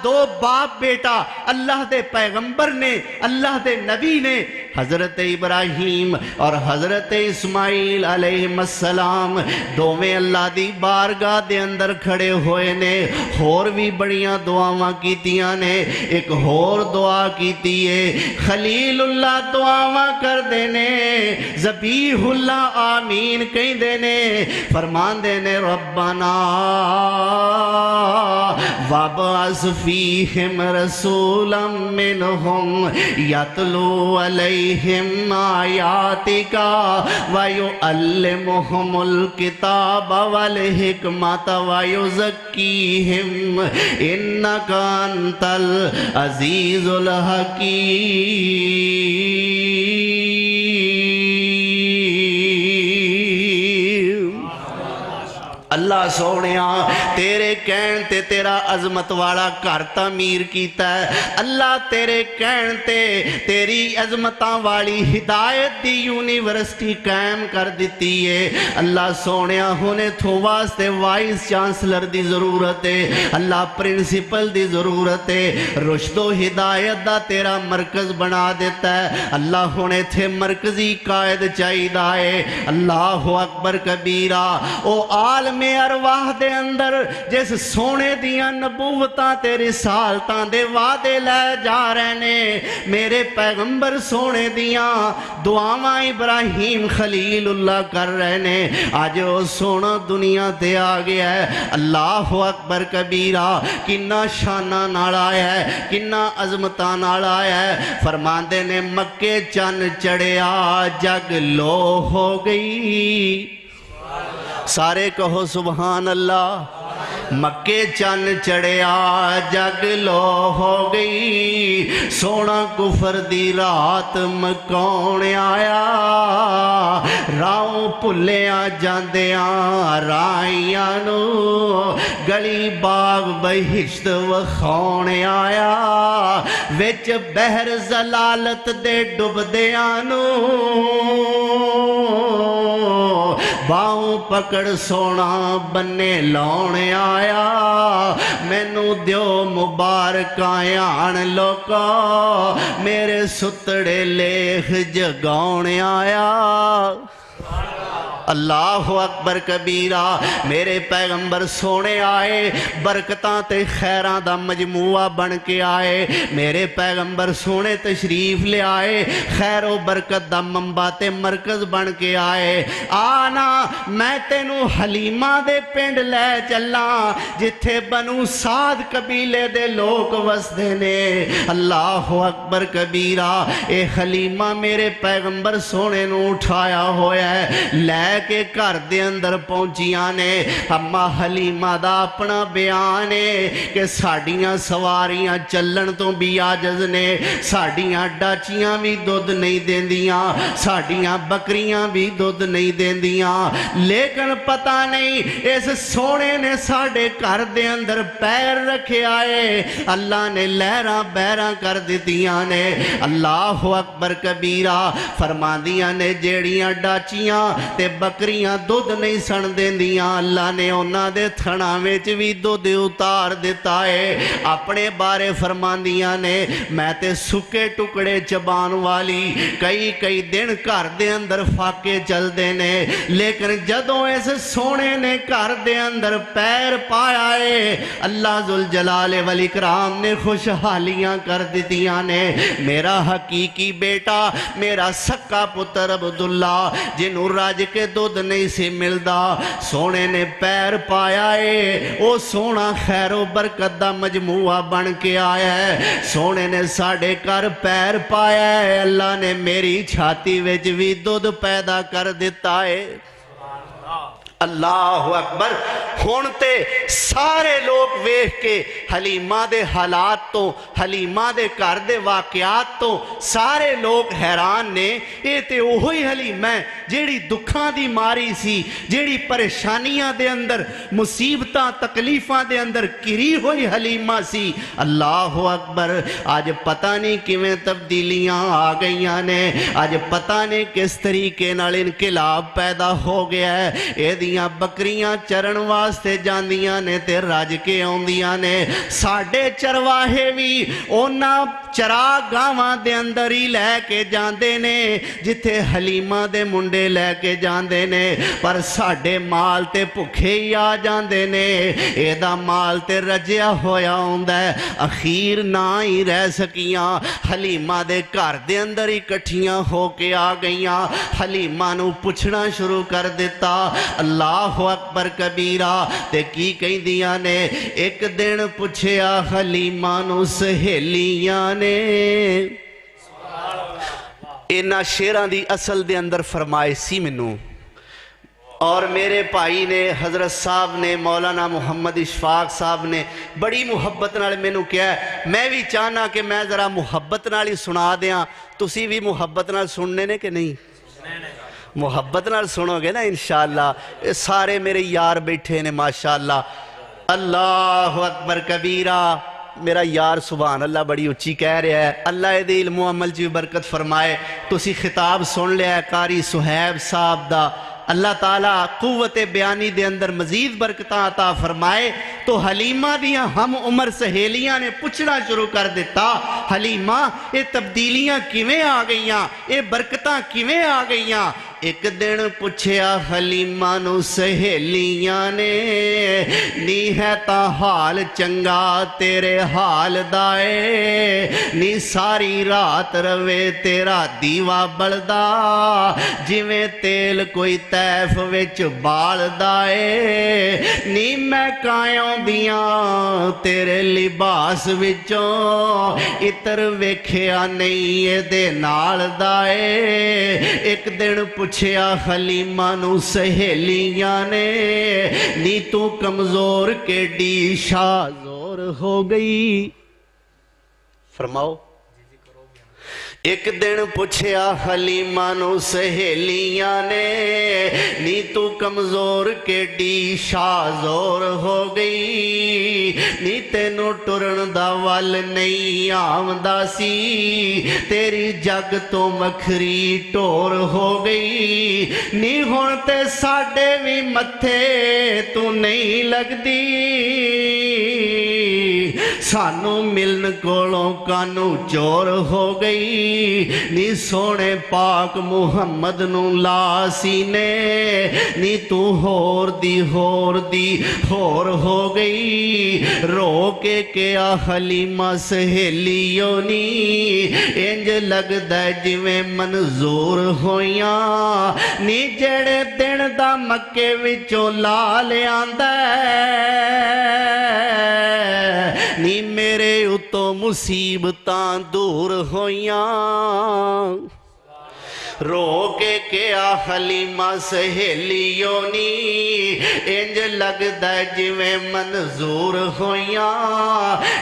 دو باپ بیٹا اللہ دے پیغمبر نے، اللہ دے نبی نے حضرت ابراہیم اور حضرت اسماعیل علیہ السلام دوویں اللہ دی بارگاہ دے اندر کھڑے ہوئے نے اور بھی بڑیاں دعاواں کیتیاں نے ایک اور دعا کیتی ہے خلیل اللہ دعاواں کر دینے ذبیح اللہ آمین کہیں دینے فرمان دینے ربنا وابعث فیہم رسولا منہم یتلو علیہم آیاتک ویعلمہم الکتاب والحکمت ویزکیہم انک انت العزیز الحکیم اللہ سونیا تیرے کہن تے تیرا عظمت والا گھر تعمیر کیتا ہے اللہ تیرے کہن تے تیری عظمتاں والی ہدایت دی یونیورسٹی قائم کر دیتی ہے اللہ سونیا ہونے تھو واسطے وائس چانسلر دی ضرورت ہے اللہ پرنسپل دی ضرورت ہے رشد و ہدایت دا تیرا مرکز بنا دیتا ہے اللہ ہونے تھے مرکزی قائد چاہیدہ ہے اللہ اکبر کبیرہ او عالم ارواح دے اندر جس سونے دیاں نبوتاں تے رسالتاں دے وعدے لے جا رہنے میرے پیغمبر سونے دیاں دعاواں ابراہیم خلیل اللہ کر رہنے آج وہ سونا دنیا تے آ گیا ہے اللہ اکبر کبیرہ کنہ شانہ نال آیا ہے کنہ عظمتاں نال آیا ہے فرماندے نے مکے چن چڑھیا جگ لو ہو گئی سارے کہو سبحان اللہ مکے چن چڑھیا جگ لو ہو گئی سونا کفر دی رات مکون آیا راؤں پھلیاں جاندیاں رائیاں نو گلی باغ بہشت وکھاون آیا وچ بحر زلالت دے ڈبدیاں نو باؤں پکڑ سونا بنے لاؤن آیا مینو دیو مبارکاں آن لوکا میرے ستڑے لیخ جگاؤن آیا اللہ اکبر کبیرہ میرے پیغمبر سونے آئے برکتاں تے خیراں دا مجموعہ بن کے آئے میرے پیغمبر سونے تشریف لے آئے خیر و برکت دا منبع تے مرکز بن کے آئے آنا میں تینو حلیمہ دے پنڈ لے چلا جتھے بنو سعد قبیلے دے لوگ وسدے نے اللہ اکبر کبیرہ اے حلیمہ میرے پیغمبر سونے نو اٹھایا ہویا ہے لے کے گھر دے اندر پہنچیاں نے اما حلیمہ دا اپنا بیان ہے کہ ساڑیاں سواریاں چلن تو بھی عاجز نے ساڑیاں ڈاچیاں بھی دودھ نہیں دیندیاں ساڑیاں بکریاں بھی دودھ نہیں دیندیاں لیکن پتہ نہیں اس سونے نے ساڑے گھر دے اندر پیر رکھے آئے اللہ نے لہراں بہراں کر دیتیاں نے اللہ اکبر کبیرہ فرماندیاں نے جیڑیاں ڈاچیاں تے بکریاں دودھ نہیں سن دیندیاں اللہ نے انہاں دے تھنا وچ بھی دودھ اتار دیتا ہے اپنے بارے فرماندیاں نے میں تے سکے ٹکڑے چبان والی کئی دن گھر دے اندر فاقے چل دینے لیکن جدوں اس سونے نے گھر دے اندر پیر پایا ہے اللہ ذوالجلال والاکرام نے خوشحالیاں کر دیتیاں نے میرا حقیقی بیٹا میرا سکا پتر عبداللہ جنہوں راج کے دودھ نہیں سی ملدا سونے نے پیر پایا ہے او سونا خیر و برکت دا مجموعہ بن کے آیا ہے سونے نے ساڑے کر پیر پایا ہے اللہ نے میری چھاتی وچ بھی دودھ پیدا کر دیتا ہے اللہ اکبر ہونتے سارے لوگ ویکھ کے حلیمہ دے حالات تو حلیمہ دے گھر دے واقعات تو سارے لوگ حیران نے اے تے اوہی حلیمہ ہے جیڑی دکھاں دی ماری سی جیڑی پریشانیاں دے اندر مصیبتاں تکلیفاں دے اندر کری ہوئی حلیمہ سی اللہ اکبر آج پتہ نہیں کیویں تبدیلیاں آ گئیاں نے آج پتہ نہیں کس طریقے نال انقلاب پیدا ہو گیا ہے اے دیاں بکریاں چرن والی واسطے جاندیاں نے تے رج کے آندیاں نے ساڈے چرواہے بھی اونا چرا گاواں دے اندر ہی لے کے جاندے نے جتھے حلیمہ دے منڈے لے کے جاندے نے پر ساڈے مال تے بھکھے ہی آ جاندے نے ایدا مال تے رجیا ہویا ہوندا ہے اخیر نہ ہی رہ سکیاں حلیمہ دے گھر دے اندر ہی کٹھیاں ہو کے آ گئیاں حلیمہ نو پوچھنا شروع کر دیتا اللہ اکبر کبیرہ تے کی کہندیاں نے ایک دن پوچھیا حلیمہ نو سہیلیاں نے اینا شیران دی اصل دے اندر فرمائے سی منو اور میرے بھائی نے حضرت صاحب نے مولانا محمد اشفاق صاحب نے بڑی محبت نال میں نو کیا ہے میں بھی چاہنا کہ میں ذرا محبت نال ہی سنا دیاں تسی بھی محبت نال سننے نے کہ نہیں محبت نال سنو گے نا انشاءاللہ سارے میرے یار بیٹھے نے ماشاءاللہ اللہ اکبر کبیرہ میرا یار سبحان اللہ بڑی اچھی کہہ رہا ہے اللہ دے علم و عمل جی برکت فرمائے تسی خطاب سن لیا ہے قاری سہیب صاحب دا اللہ تعالیٰ قوت بیانی دے اندر مزید برکتاں عطا فرمائے تو حلیمہ دیاں ہم عمر سہیلیاں نے پوچھنا شروع کر دیتا حلیمہ یہ تبدیلیاں کیویں آ گئیاں یہ برکتاں کیویں آ گئیاں ایک دن پوچھیا حلیمہ نو سہیلیاں نے نی ہے تا حال چنگا تیرے حال دائے نی ساری رات روے تیرا دیوا بلدا جویں تیل کوئی تیف وچ بال دائے نی میں کایوں دیاں تیرے لباس وچوں اتر ویکھیا نہیں اے دے نال دائے ایک دن پوچھیا حلیمہ نو سہیلیاں نے نی تو کمزور کے ڈی شازور ہو گئی فرماؤ ایک دن پوچھیا حلیمہ نو سہیلیاں نے نی تو کمزور کے ڈی شازور ہو گئی نی تینو ٹرن دا ول نہیں آمدہ سی تیری جگ تو مکھری ٹور ہو گئی نی ہونتے ساڑے بھی متھے تو نہیں لگ دی سانو ملن کولوں کانو چور ہو گئی نی سونے پاک محمد نو لا سینے نی تو ہور دی ہور ہو گئی رو کے کیا حلیمہ سہیلیوں نی انج لگ دے جویں منظور ہویاں نی جڑے دن دا مکے وچوں لا لیاندے نی میرے اتو مصیبتاں دور ہویاں رو کے کیا حلیمہ سہیلیوں نی انج لگ دے جویں منظور ہویاں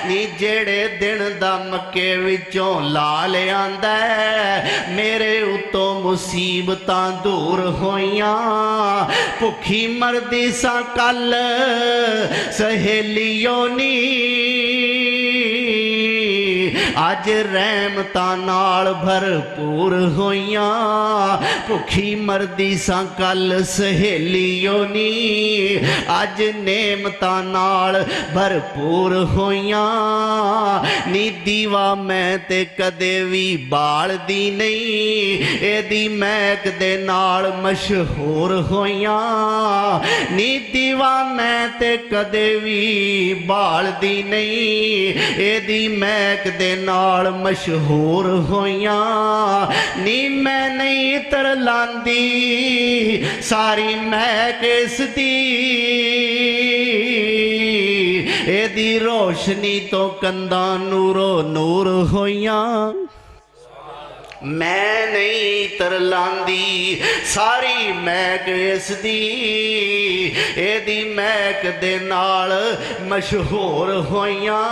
نی جڑے دن دا مکے وچوں لا لیاندے میرے اتو مصیبتاں دور ہویاں بھکھی مردی سا کل سہیلیوں نی آج رحمتاں نال بھرپور ہویاں بھکھی مردی سا کل سہیلیوں نی آج نعمتاں نال بھرپور ہویاں نی دیوا میں تے کدے وی بال دی نہیں اے دی میک دے نال مشہور ہویاں نی دیوا میں تے کدے وی بال دی نہیں اے دی میک دے نال مشہور ہویاں نی میں نہیں تر لاندی ساری محک اس دی اے دی روشنی تو کنداں نورو نور ہویاں میں نہیں تر لاندی ساری محک اس دی اے دی محک دے نال مشہور ہویاں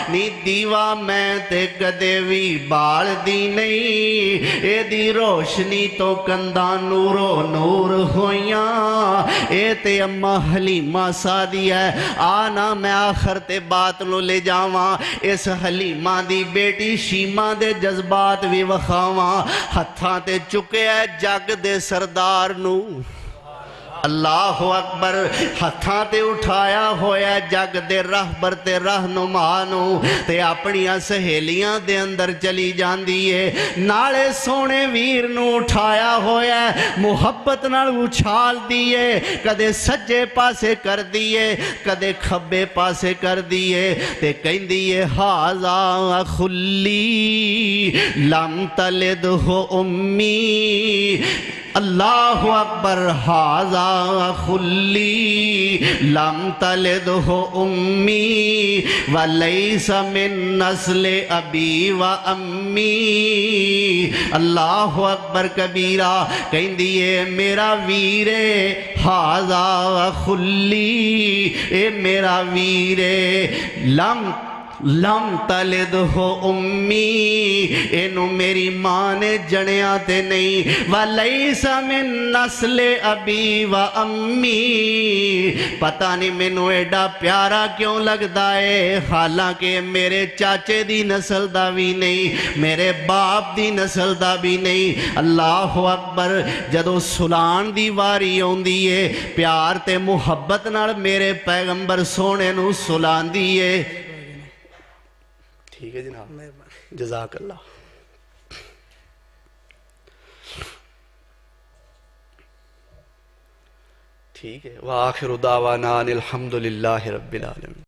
نی دیوا میں تے کدے وی بال دی نہیں اے دی روشنی تو کنداں نورو نور ہویاں اے تے اماں حلیمہ سادی ہے آنا میں آخر تے بات نو لے جاواں اس حلیمہ دی بیٹی شیمہ دے جذبات بھی وخاواں ہتھاں تے چکے ہے جگ دے سردار نو اللہ اکبر ہتھاں تے اٹھایا ہویا جگ دے راہبر تے رہنما نو تے اپنیاں سہیلیاں دے اندر چلی جاندی ہے نالے سونے ویر نو اٹھایا ہویا محبت نال اچھال دیئے کدے سجے پاسے کر دیئے کدے کھبے پاسے کر دیئے تے کہیں دیئے ہاذا خلی لم تلد ہو امی اللہ اکبر ہاذا خلی لم تلد ہو امی ولیس من نسل ابی و امی اللہ اکبر کبیرہ کہیں دیئے میرا ویرے ہاذا خلی اے میرا ویرے لم تلد ہو امی اینو میری ماں نے جنیاں تے نہیں وَلَيْسَ مِن نَسْلِ ابی و امی پتہ نہیں مینوں ایڈا پیارا کیوں لگدا ہے حالانکہ میرے چاچے دی نسل دا بھی نہیں میرے باپ دی نسل دا بھی نہیں اللہ اکبر جدو سلان دی واری ہوندی ہے پیار تے محبت نال میرے پیغمبر سونے نو سلان دیئے ٹھیک ہے جناب جزاک اللہ ٹھیک ہے وآخر دعوانا الحمدللہ رب العالمین